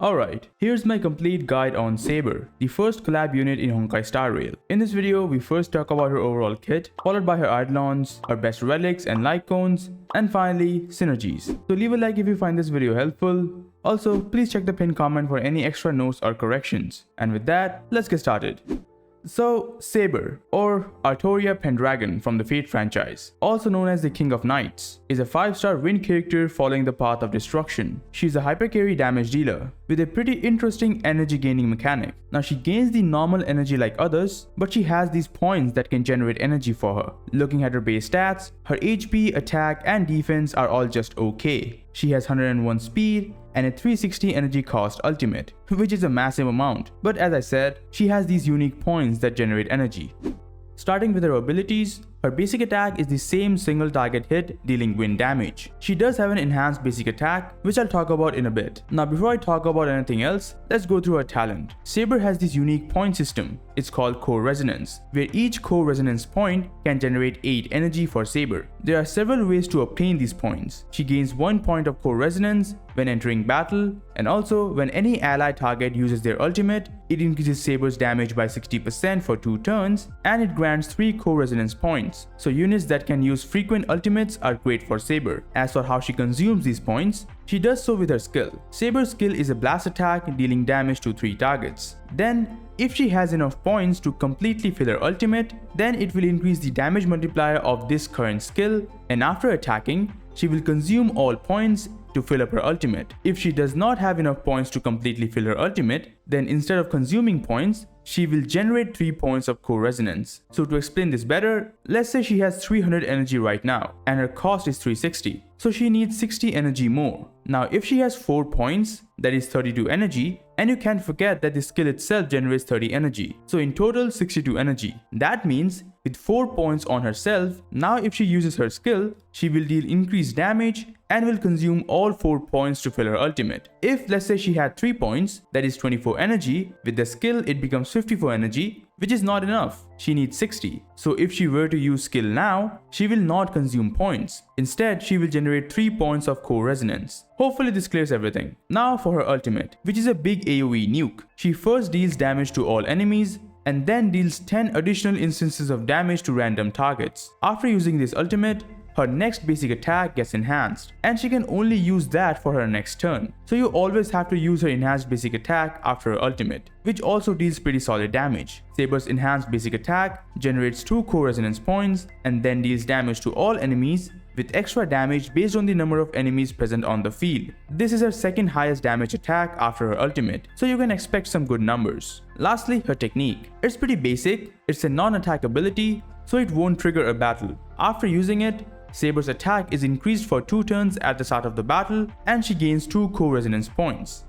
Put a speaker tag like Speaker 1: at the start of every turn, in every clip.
Speaker 1: Alright, here's my complete guide on Saber, the first collab unit in Honkai Star Rail. In this video, we first talk about her overall kit, followed by her Eidolons, her best relics and Lightcones, and finally, Synergies. So leave a like if you find this video helpful. Also, please check the pinned comment for any extra notes or corrections. And with that, let's get started. So, Saber, or Artoria Pendragon from the Fate franchise, also known as the King of Knights, is a 5-star wind character following the path of destruction. She's a hypercarry damage dealer, with a pretty interesting energy gaining mechanic. Now she gains the normal energy like others, but she has these points that can generate energy for her. Looking at her base stats, her HP, attack and defense are all just okay. She has 101 speed and a 360 energy cost ultimate, which is a massive amount, but as I said, she has these unique points that generate energy. Starting with her abilities, her basic attack is the same single target hit dealing wind damage. She does have an enhanced basic attack, which I'll talk about in a bit. Now before I talk about anything else, let's go through her talent. Saber has this unique point system. It's called Core Resonance, where each Core Resonance point can generate 8 energy for Saber. There are several ways to obtain these points. She gains 1 point of Core Resonance when entering battle, and also when any ally target uses their ultimate, it increases Saber's damage by 60% for 2 turns, and it grants 3 Core Resonance points. So units that can use frequent ultimates are great for Saber. As for how she consumes these points, she does so with her skill. Saber's skill is a blast attack dealing damage to 3 targets. Then, if she has enough points to completely fill her ultimate, then it will increase the damage multiplier of this current skill, and after attacking, she will consume all points to fill up her ultimate. If she does not have enough points to completely fill her ultimate, then instead of consuming points, she will generate 3 points of Core Resonance. So to explain this better, let's say she has 300 energy right now, and her cost is 360. So she needs 60 energy more. Now if she has 4 points, that is 32 energy, and you can't forget that the skill itself generates 30 energy. So in total 62 energy. That means with 4 points on herself, now if she uses her skill, she will deal increased damage and will consume all 4 points to fill her ultimate. If let's say she had 3 points, that is 24 energy, with the skill it becomes 54 energy, which is not enough. She needs 60. So if she were to use skill now, she will not consume points. Instead, she will generate 3 points of Core Resonance. Hopefully this clears everything. Now for her ultimate, which is a big AoE nuke. She first deals damage to all enemies, and then deals 10 additional instances of damage to random targets. After using this ultimate, her next basic attack gets enhanced, and she can only use that for her next turn. So you always have to use her enhanced basic attack after her ultimate, which also deals pretty solid damage. Saber's enhanced basic attack generates 2 Core Resonance points and then deals damage to all enemies with extra damage based on the number of enemies present on the field. This is her second highest damage attack after her ultimate, so you can expect some good numbers. Lastly, her technique. It's pretty basic, it's a non-attack ability, so it won't trigger a battle. After using it, Saber's attack is increased for 2 turns at the start of the battle, and she gains 2 Core Resonance points.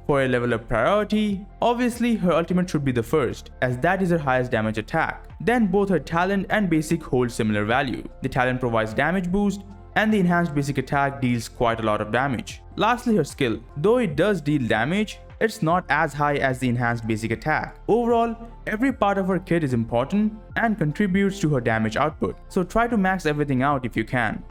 Speaker 1: For a level up priority, obviously her ultimate should be the first, as that is her highest damage attack. Then both her talent and basic hold similar value. The talent provides damage boost, and the enhanced basic attack deals quite a lot of damage. Lastly, her skill. Though it does deal damage, it's not as high as the enhanced basic attack. Overall, every part of her kit is important and contributes to her damage output, so try to max everything out if you can.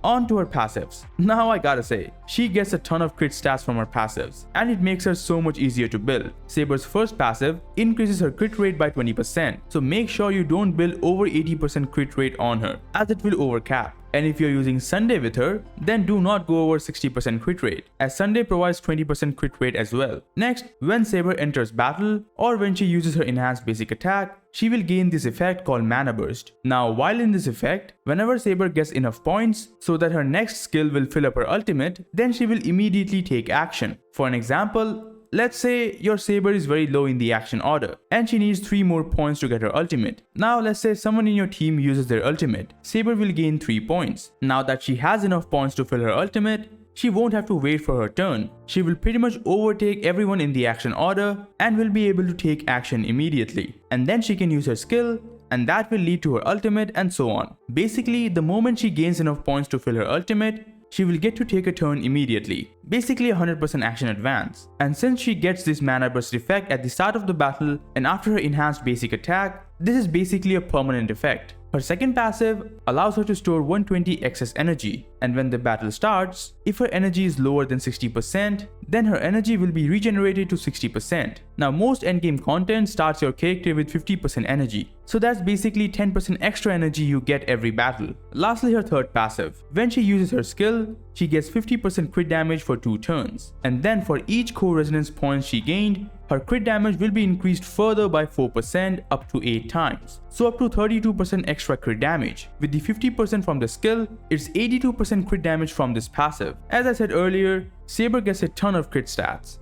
Speaker 1: On to her passives. Now I gotta say, she gets a ton of crit stats from her passives, and it makes her so much easier to build. Saber's first passive increases her crit rate by 20%, so make sure you don't build over 80% crit rate on her, as it will overcap. And if you're using Sunday with her, then do not go over 60% crit rate, as Sunday provides 20% crit rate as well. Next, when Saber enters battle, or when she uses her enhanced basic attack, she will gain this effect called Mana Burst. Now while in this effect, whenever Saber gets enough points so that her next skill will fill up her ultimate, then she will immediately take action. For an example, let's say your Saber is very low in the action order, and she needs 3 more points to get her ultimate. Now let's say someone in your team uses their ultimate. Saber will gain 3 points. Now that she has enough points to fill her ultimate, she won't have to wait for her turn. She will pretty much overtake everyone in the action order and will be able to take action immediately. And then she can use her skill, and that will lead to her ultimate and so on. Basically, the moment she gains enough points to fill her ultimate, she will get to take a turn immediately, basically 100% action advance. And since she gets this mana burst effect at the start of the battle and after her enhanced basic attack, this is basically a permanent effect. Her second passive allows her to store 120 excess energy, and when the battle starts, if her energy is lower than 60%, then her energy will be regenerated to 60%. Now most endgame content starts your character with 50% energy, so that's basically 10% extra energy you get every battle. Lastly, her third passive. When she uses her skill, she gets 50% crit damage for 2 turns, and then for each core resonance points she gained, her crit damage will be increased further by 4% up to 8 times, so up to 32% extra crit damage. With the 50% from the skill, it's 82% crit damage from this passive. As I said earlier, Saber gets a ton of crit stats.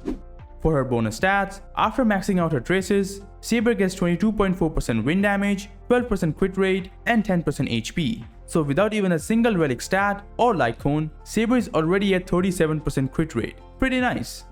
Speaker 1: For her bonus stats, after maxing out her traces, Saber gets 22.4% wind damage, 12% crit rate, and 10% HP. So without even a single relic stat or Lightcone, Saber is already at 37% crit rate. Pretty nice.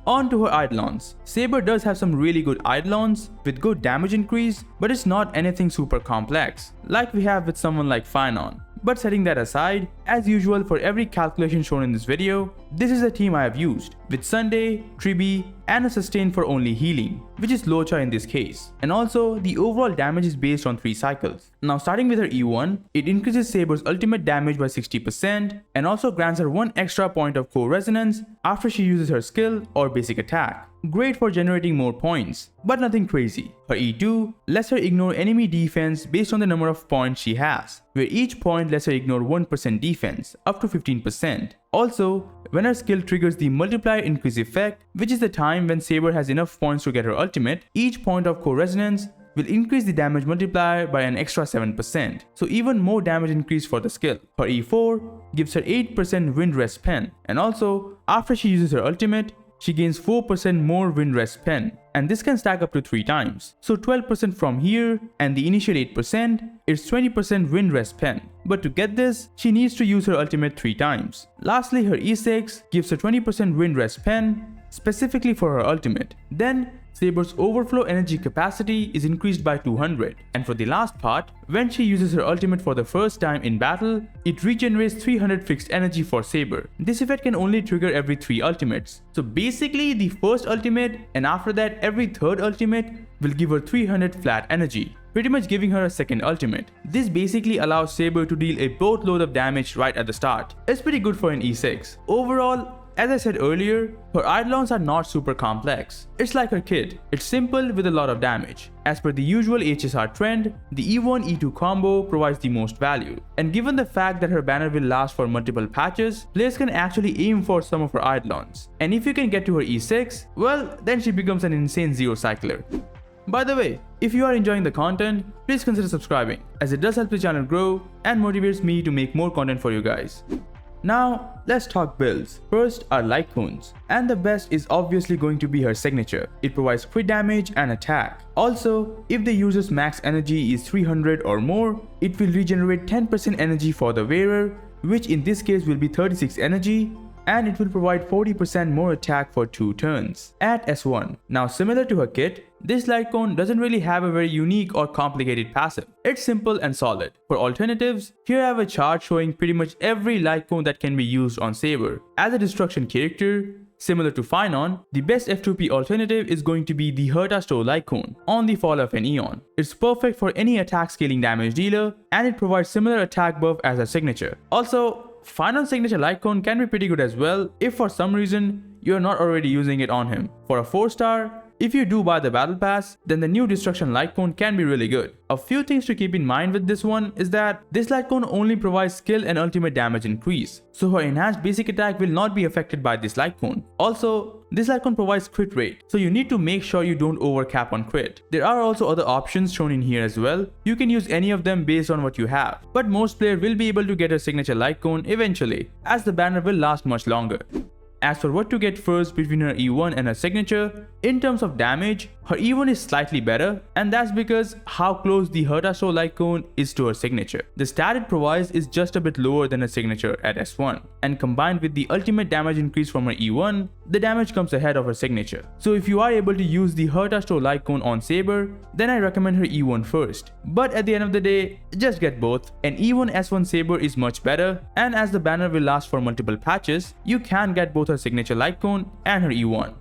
Speaker 1: On to her Eidolons. Saber does have some really good Eidolons with good damage increase, but it's not anything super complex, like we have with someone like phainon. But setting that aside, as usual for every calculation shown in this video, this is the team I have used, with Sunday, Tribi, and a sustain for only healing, which is Locha in this case. And also, the overall damage is based on 3 cycles. Now starting with her E1, it increases Saber's ultimate damage by 60% and also grants her 1 extra point of core resonance after she uses her skill or basic attack. Great for generating more points, but nothing crazy. Her E2 lets her ignore enemy defense based on the number of points she has, where each point lets her ignore 1% defense, up to 15%. Also, when her skill triggers the multiplier increase effect, which is the time when Saber has enough points to get her ultimate, each point of core resonance will increase the damage multiplier by an extra 7%, so even more damage increase for the skill. Her E4 gives her 8% wind rest pen, and also, after she uses her ultimate, she gains 4% more wind rest pen, and this can stack up to 3 times. So 12% from here, and the initial 8% is 20% wind rest pen. But to get this, she needs to use her ultimate 3 times. Lastly, her E6 gives her 20% wind rest pen, specifically for her ultimate. Then, Saber's overflow energy capacity is increased by 200, and for the last part, when she uses her ultimate for the first time in battle, it regenerates 300 fixed energy for Saber. This effect can only trigger every 3 ultimates. So basically the first ultimate and after that every third ultimate will give her 300 flat energy, pretty much giving her a second ultimate. This basically allows Saber to deal a boatload of damage right at the start. It's pretty good for an E6. Overall, as I said earlier, her Eidolons are not super complex. It's like her kit. It's simple with a lot of damage. As per the usual HSR trend, the E1 E2 combo provides the most value. And given the fact that her banner will last for multiple patches, players can actually aim for some of her Eidolons. And if you can get to her E6, well, then she becomes an insane zero cycler. By the way, if you are enjoying the content, please consider subscribing, as it does help the channel grow and motivates me to make more content for you guys. Now, let's talk builds. First are Lightcones, and the best is obviously going to be her signature. It provides crit damage and attack. Also, if the user's max energy is 300 or more, it will regenerate 10% energy for the wearer, which in this case will be 36 energy, and it will provide 40% more attack for 2 turns at S1. Now similar to her kit, this Lightcone doesn't really have a very unique or complicated passive. It's simple and solid. For alternatives, here I have a chart showing pretty much every Lightcone that can be used on Saber. As a destruction character, similar to phainon, the best F2P alternative is going to be the Hertasto Lightcone on the Fall of an Eon. It's perfect for any attack scaling damage dealer, and it provides similar attack buff as her signature. Also, phainon signature Lightcone can be pretty good as well if for some reason you are not already using it on him. For a 4-star, if you do buy the battle pass, then the new destruction Lightcone can be really good. A few things to keep in mind with this one is that this Lightcone only provides skill and ultimate damage increase, so her enhanced basic attack will not be affected by this Lightcone. Also, this Lightcone provides crit rate, so you need to make sure you don't overcap on crit. There are also other options shown in here as well. You can use any of them based on what you have, but most players will be able to get a signature Lightcone eventually, as the banner will last much longer. As for what to get first between her E1 and her signature, in terms of damage, her E1 is slightly better, and that's because how close the Hertasto Lightcone is to her signature. The stat it provides is just a bit lower than her signature at S1, and combined with the ultimate damage increase from her E1, the damage comes ahead of her signature. So if you are able to use the Hertasto Lightcone on Saber, then I recommend her E1 first. But at the end of the day, just get both. An E1 S1 Saber is much better, and as the banner will last for multiple patches, you can get both her signature Lightcone and her E1.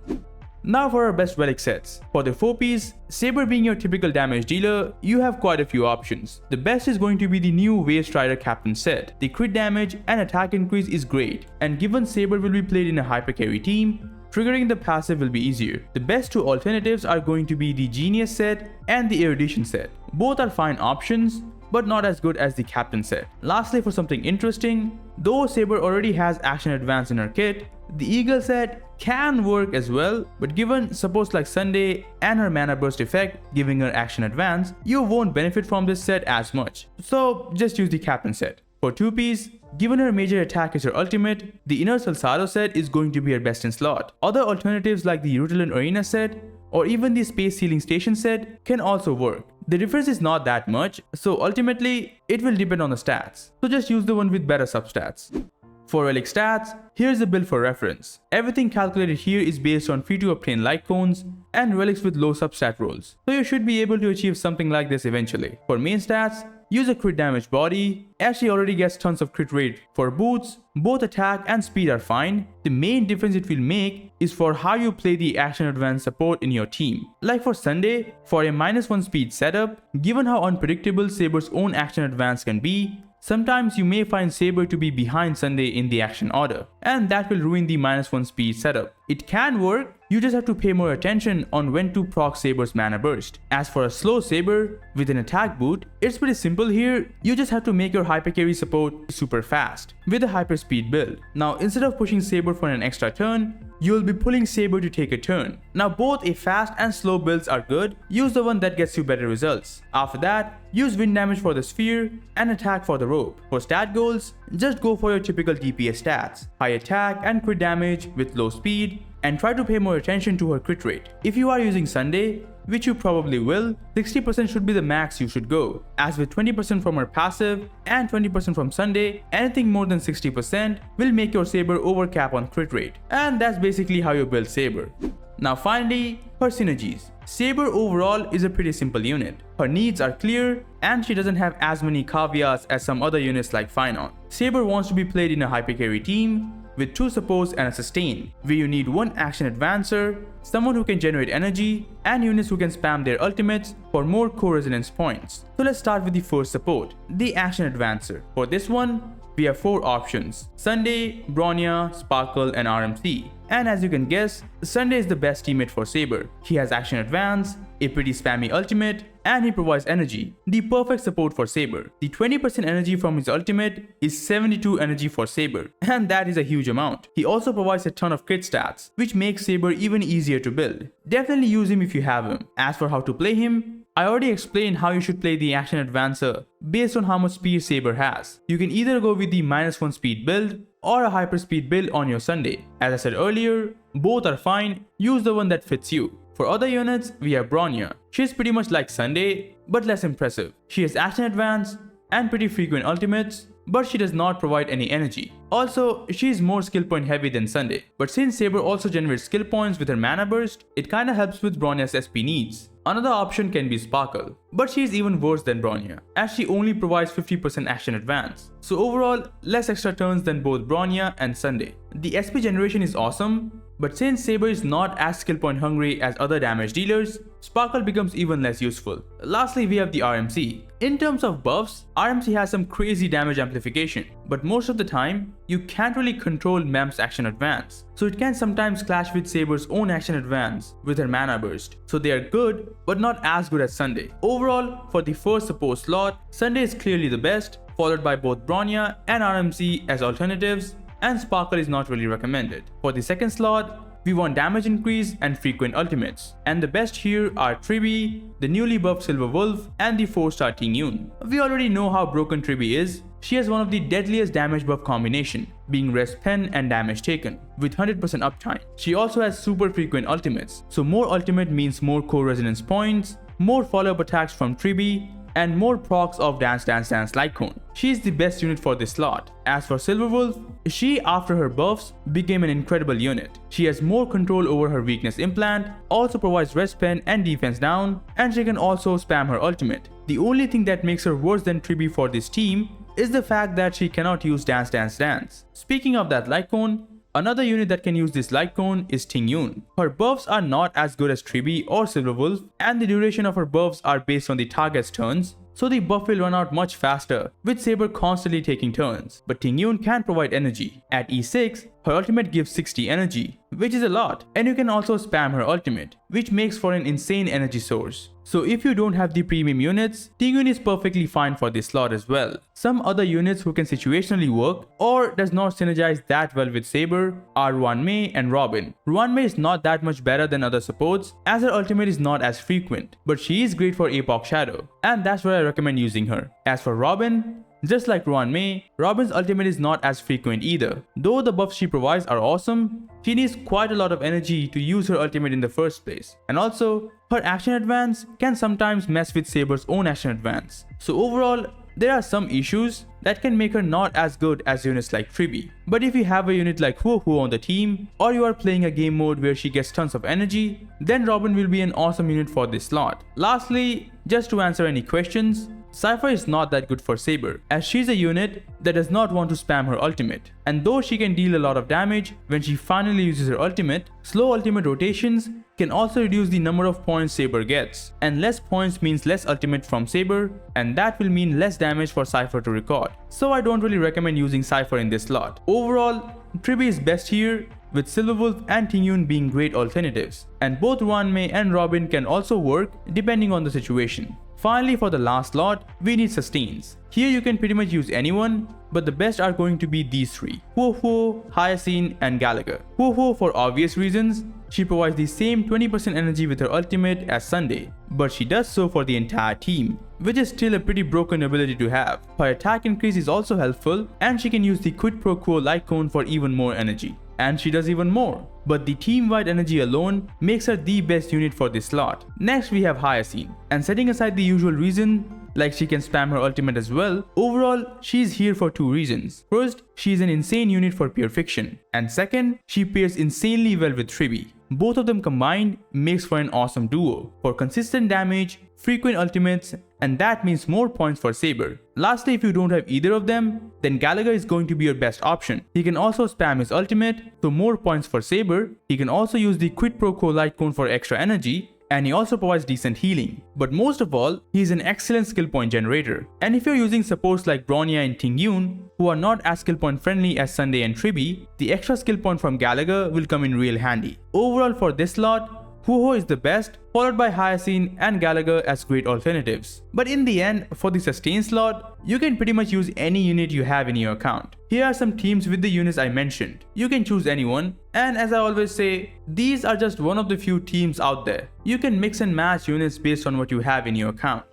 Speaker 1: Now for our best relic sets. For the 4-piece, Saber being your typical damage dealer, you have quite a few options. The best is going to be the new Waste Rider Captain set. The crit damage and attack increase is great, and given Saber will be played in a hyper carry team, triggering the passive will be easier. The best two alternatives are going to be the Genius set and the Erudition set. Both are fine options, but not as good as the Captain set. Lastly, for something interesting, though Saber already has Action Advance in her kit, the Eagle set can work as well, but given suppose like Sunday and her Mana Burst effect giving her Action Advance, you won't benefit from this set as much. So just use the Captain set. For 2-piece, given her major attack is her ultimate, the Inner Salsaro set is going to be her best in slot. Other alternatives like the Rutilin Arena set or even the Space Sealing Station set can also work. The difference is not that much, so ultimately it will depend on the stats. So just use the one with better substats. For Relic stats, here's a build for reference. Everything calculated here is based on free to obtain Lightcones and relics with low substat rolls, so you should be able to achieve something like this eventually. For main stats, use a crit damage body, as she already gets tons of crit rate. For boots, both attack and speed are fine. The main difference it will make is for how you play the Action Advance support in your team. Like for Sunday, for a -1 speed setup, given how unpredictable Saber's own Action Advance can be, sometimes you may find Saber to be behind Sunday in the action order, and that will ruin the -1 speed setup. It can work, you just have to pay more attention on when to proc Saber's Mana Burst. As for a slow Saber with an attack boot, it's pretty simple here, you just have to make your hyper carry support super fast with a hyper speed build. Now instead of pushing Saber for an extra turn, you will be pulling Saber to take a turn. Now both a fast and slow builds are good, use the one that gets you better results. After that, use wind damage for the sphere and attack for the rope. For stat goals, just go for your typical DPS stats, high attack and crit damage with low speed, and try to pay more attention to her crit rate. If you are using Sunday, which you probably will, 60% should be the max you should go, as with 20% from her passive and 20% from Sunday, anything more than 60% will make your Saber overcap on crit rate, and that's basically how you build Saber. Now finally, her synergies. Saber overall is a pretty simple unit. Her needs are clear and she doesn't have as many caveats as some other units like phainon. Saber wants to be played in a hyper carry team with 2 supports and a sustain, where you need 1 action advancer, someone who can generate energy, and units who can spam their ultimates for more core resonance points. So let's start with the first support, the action advancer. For this one, we have 4 options: Sunday, Bronya, Sparkle, and RMC. And as you can guess, Sunday is the best teammate for Saber. He has action advance, a pretty spammy ultimate, and he provides energy, the perfect support for Saber. The 20% energy from his ultimate is 72 energy for Saber, and that is a huge amount. He also provides a ton of crit stats, which makes Saber even easier to build. Definitely use him if you have him. As for how to play him, I already explained how you should play the action advancer based on how much speed Saber has. You can either go with the -1 speed build or a hyper speed build on your Sunday. As I said earlier, both are fine, use the one that fits you. For other units, we have Bronya. She's pretty much like Sunday, but less impressive. She has action advance and pretty frequent ultimates, but she does not provide any energy. Also, she is more skill point heavy than Sunday. But since Saber also generates skill points with her mana burst, it kinda helps with Bronya's SP needs. Another option can be Sparkle, but she is even worse than Bronya, as she only provides 50% action advance. So overall, less extra turns than both Bronya and Sunday. The SP generation is awesome, but since Saber is not as skill point hungry as other damage dealers, Sparkle becomes even less useful. Lastly, we have the RMC. In terms of buffs, RMC has some crazy damage amplification, but most of the time, you can't really control Mem's action advance, so it can sometimes clash with Saber's own action advance with her mana burst. So they are good, but not as good as Sunday. Overall, for the first support slot, Sunday is clearly the best, followed by both Bronya and RMC as alternatives, and Sparkle is not really recommended. For the second slot, we want damage increase and frequent ultimates, and the best here are Tribi, the newly buffed Silver Wolf, and the 4-star Ting Yun. We already know how broken Tribi is. She has one of the deadliest damage buff combination, being Rest Pen and damage taken, with 100% uptime. She also has super frequent ultimates, so more ultimate means more core resonance points, more follow-up attacks from Tribi, and more procs of Dance Dance Dance Lightcone. She is the best unit for this slot. As for Silver Wolf, she after her buffs became an incredible unit. She has more control over her weakness implant, also provides rest pen and defense down, and she can also spam her ultimate. The only thing that makes her worse than Tribi for this team is the fact that she cannot use Dance Dance Dance. Speaking of that Lightcone, Another unit that can use this Lightcone is Tingyun. Her buffs are not as good as Tribi or Silverwolf, and the duration of her buffs are based on the target's turns, so the buff will run out much faster, with Saber constantly taking turns. But Tingyun can provide energy. At E6, her ultimate gives 60 energy, which is a lot, and you can also spam her ultimate, which makes for an insane energy source. So if you don't have the premium units, Tingyun is perfectly fine for this slot as well. Some other units who can situationally work or does not synergize that well with Saber are Ruanmei and Robin. Ruanmei is not that much better than other supports as her ultimate is not as frequent, but she is great for Epoch Shadow, and that's where I recommend using her. As for Robin, just like Ruanmei, Robin's ultimate is not as frequent either. Though the buffs she provides are awesome, she needs quite a lot of energy to use her ultimate in the first place. And also, her action advance can sometimes mess with Saber's own action advance. So overall, there are some issues that can make her not as good as units like Tribi. But if you have a unit like Huohuo on the team, or you are playing a game mode where she gets tons of energy, then Robin will be an awesome unit for this slot. Lastly, just to answer any questions, Cypher is not that good for Saber, as she's a unit that does not want to spam her ultimate. And though she can deal a lot of damage when she finally uses her ultimate, slow ultimate rotations can also reduce the number of points Saber gets. And less points means less ultimate from Saber, and that will mean less damage for Cypher to record. So I don't really recommend using Cypher in this slot. Overall, Tribi is best here, with Silverwolf and Tingyun being great alternatives. And both Ruanmei and Robin can also work depending on the situation. Finally, for the last slot, we need sustains. Here you can pretty much use anyone, but the best are going to be these three: Huohuo, Hyacinth, and Gallagher. Huohuo for obvious reasons. She provides the same 20% energy with her ultimate as Sunday, but she does so for the entire team, which is still a pretty broken ability to have. Her attack increase is also helpful, and she can use the quid pro quo Lightcone for even more energy. And she does even more. But the team-wide energy alone makes her the best unit for this slot. Next we have Hyacinth, and setting aside the usual reason, like she can spam her ultimate as well, overall she's here for two reasons. First, she is an insane unit for pure fiction, and second, she pairs insanely well with Tribi. Both of them combined makes for an awesome duo for consistent damage, frequent ultimates, and that means more points for Saber. Lastly, if you don't have either of them, then Gallagher is going to be your best option. He can also spam his ultimate, so more points for Saber. He can also use the quid pro quo Lightcone for extra energy, and he also provides decent healing. But most of all, he is an excellent skill point generator. And if you're using supports like Bronya and Tingyun, who are not as skill point friendly as Sunday and Tribi, the extra skill point from Gallagher will come in real handy. Overall for this slot, Huohuo is the best, followed by Hyacinth and Gallagher as great alternatives. But in the end, for the sustain slot, you can pretty much use any unit you have in your account. Here are some teams with the units I mentioned. You can choose anyone, and as I always say, these are just one of the few teams out there. You can mix and match units based on what you have in your account.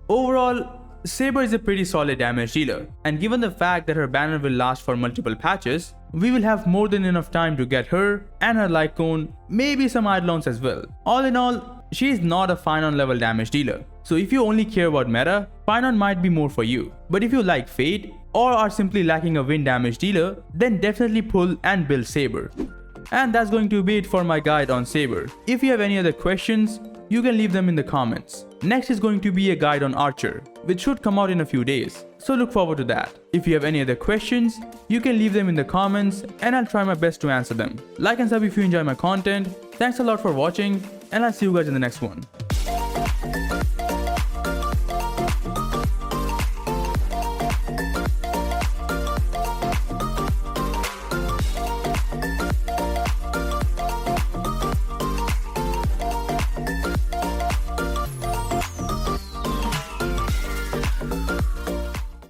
Speaker 1: Overall, Saber is a pretty solid damage dealer, and given the fact that her banner will last for multiple patches, we will have more than enough time to get her and her Lightcone, maybe some Eidolons as well. All in all, she is not a phainon level damage dealer, so if you only care about meta, phainon might be more for you. But if you like Fate or are simply lacking a wind damage dealer, then definitely pull and build Saber. And that's going to be it for my guide on Saber. If you have any other questions, you can leave them in the comments. Next is going to be a guide on Archer, which should come out in a few days, so look forward to that. If you have any other questions, you can leave them in the comments and I'll try my best to answer them. Like and sub if you enjoy my content. Thanks a lot for watching, and I'll see you guys in the next one.